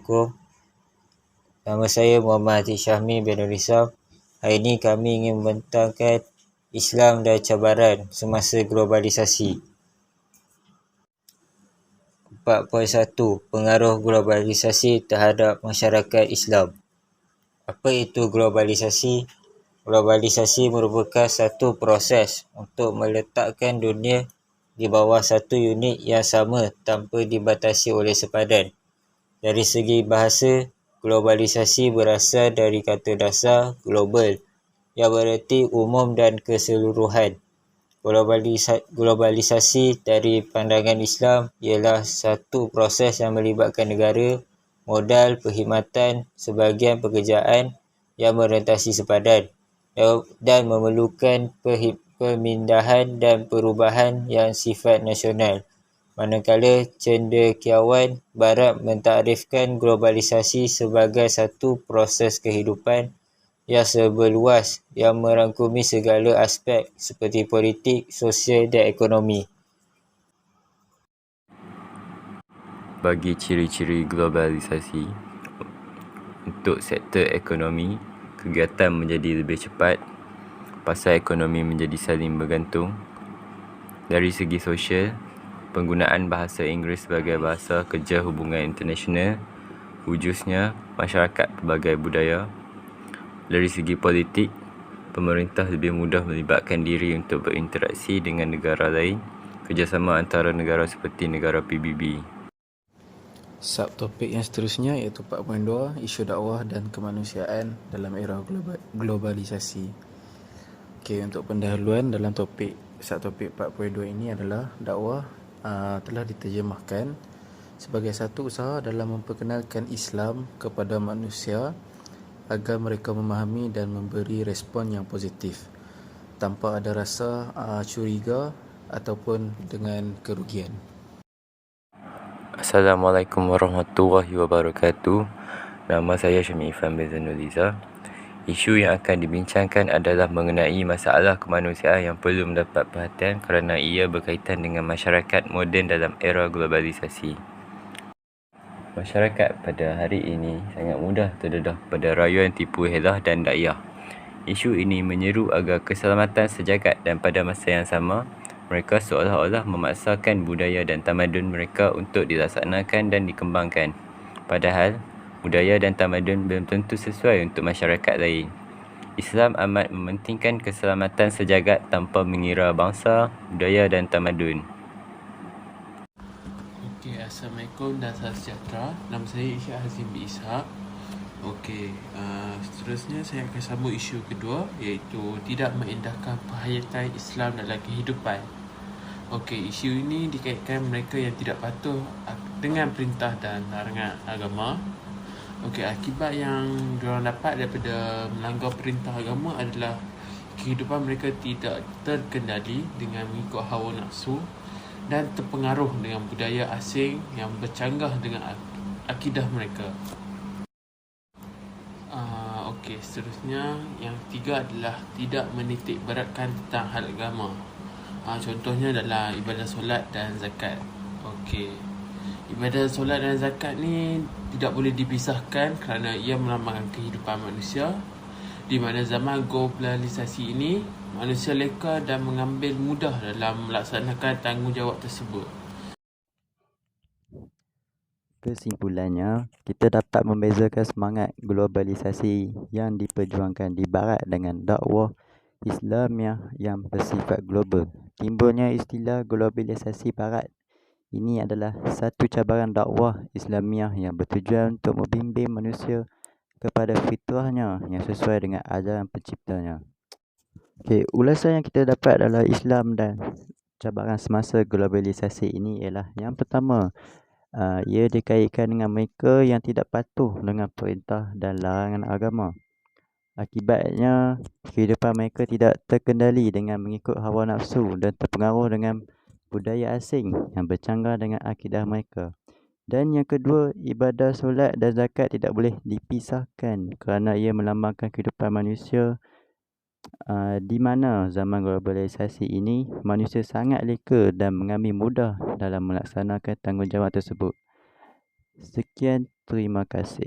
Assalamualaikum. Nama saya Muhammad Hatiz Syahmi bin Nur Isam. Hari ini kami ingin membentangkan Islam dan cabaran semasa globalisasi. 4.1 Pengaruh globalisasi terhadap masyarakat Islam. Apa itu globalisasi? Globalisasi merupakan satu proses untuk meletakkan dunia di bawah satu unit yang sama tanpa dibatasi oleh sepadan. Dari segi bahasa, globalisasi berasal dari kata dasar global yang bererti umum dan keseluruhan. Globalisasi dari pandangan Islam ialah satu proses yang melibatkan negara, modal, perkhidmatan, sebahagian pekerjaan yang merentasi sepadan dan memerlukan pemindahan dan perubahan yang sifat nasional. Manakala cendekiawan Barat mentakdirkan globalisasi sebagai satu proses kehidupan yang seberluas yang merangkumi segala aspek seperti politik, sosial dan ekonomi. Bagi ciri-ciri globalisasi, untuk sektor ekonomi, kegiatan menjadi lebih cepat, pasar ekonomi menjadi saling bergantung. Dari segi sosial, penggunaan bahasa Inggeris sebagai bahasa kerja hubungan internasional, wujudnya masyarakat pelbagai budaya. Dari segi politik, pemerintah lebih mudah melibatkan diri untuk berinteraksi dengan negara lain, kerjasama antara negara seperti negara PBB. Subtopik yang seterusnya iaitu 4.2 Isu dakwah dan kemanusiaan dalam era globalisasi. Okey, untuk pendahuluan dalam subtopik 4.2 ini adalah dakwah telah diterjemahkan sebagai satu usaha dalam memperkenalkan Islam kepada manusia agar mereka memahami dan memberi respon yang positif tanpa ada rasa curiga ataupun dengan kerugian. Assalamualaikum warahmatullahi wabarakatuh. Nama saya Syamil Irfan bin Zainul-Iza. Isu yang akan dibincangkan adalah mengenai masalah kemanusiaan yang perlu mendapat perhatian kerana ia berkaitan dengan masyarakat moden dalam era globalisasi. Masyarakat pada hari ini sangat mudah terdedah pada rayuan tipu helah dan dakyah. Isu ini menyeru agar keselamatan sejagat dan pada masa yang sama, mereka seolah-olah memaksakan budaya dan tamadun mereka untuk dilaksanakan dan dikembangkan. Padahal, budaya dan tamadun belum tentu sesuai untuk masyarakat lain. Islam amat mementingkan keselamatan sejagat tanpa mengira bangsa, budaya dan tamadun. Okey, Assalamualaikum dan salam sejahtera. Nama saya Isyad Hazim bin Ishak. Okey, seterusnya saya akan sambung isu kedua, iaitu tidak mengindahkan penghayatan Islam dalam kehidupan. Okey, isu ini dikaitkan mereka yang tidak patuh dengan perintah dan larangan agama. Okey, akibat yang diorang dapat daripada melanggar perintah agama adalah kehidupan mereka tidak terkendali dengan mengikut hawa nafsu dan terpengaruh dengan budaya asing yang bercanggah dengan akidah mereka. Okey, seterusnya yang ketiga adalah tidak menitik beratkan tentang hal agama. Contohnya adalah ibadah solat dan zakat. Okey, ibadah solat dan zakat ni tidak boleh dipisahkan kerana ia melambangkan kehidupan manusia, di mana zaman globalisasi ini manusia leka dan mengambil mudah dalam melaksanakan tanggungjawab tersebut. Kesimpulannya, kita dapat membezakan semangat globalisasi yang diperjuangkan di Barat dengan dakwah Islamiah yang bersifat global. Timbulnya istilah globalisasi Barat ini adalah satu cabaran dakwah Islamiah yang bertujuan untuk membimbing manusia kepada fitrahnya yang sesuai dengan ajaran penciptanya. Okey, ulasan yang kita dapat adalah Islam dan cabaran semasa globalisasi ini ialah yang pertama, ia dikaitkan dengan mereka yang tidak patuh dengan perintah dan larangan agama. Akibatnya, kehidupan mereka tidak terkendali dengan mengikut hawa nafsu dan terpengaruh dengan budaya asing yang bercanggah dengan akidah mereka. Dan yang kedua, ibadah solat dan zakat tidak boleh dipisahkan kerana ia melambangkan kehidupan manusia di mana zaman globalisasi ini manusia sangat leka dan mengambil mudah dalam melaksanakan tanggungjawab tersebut. Sekian, terima kasih.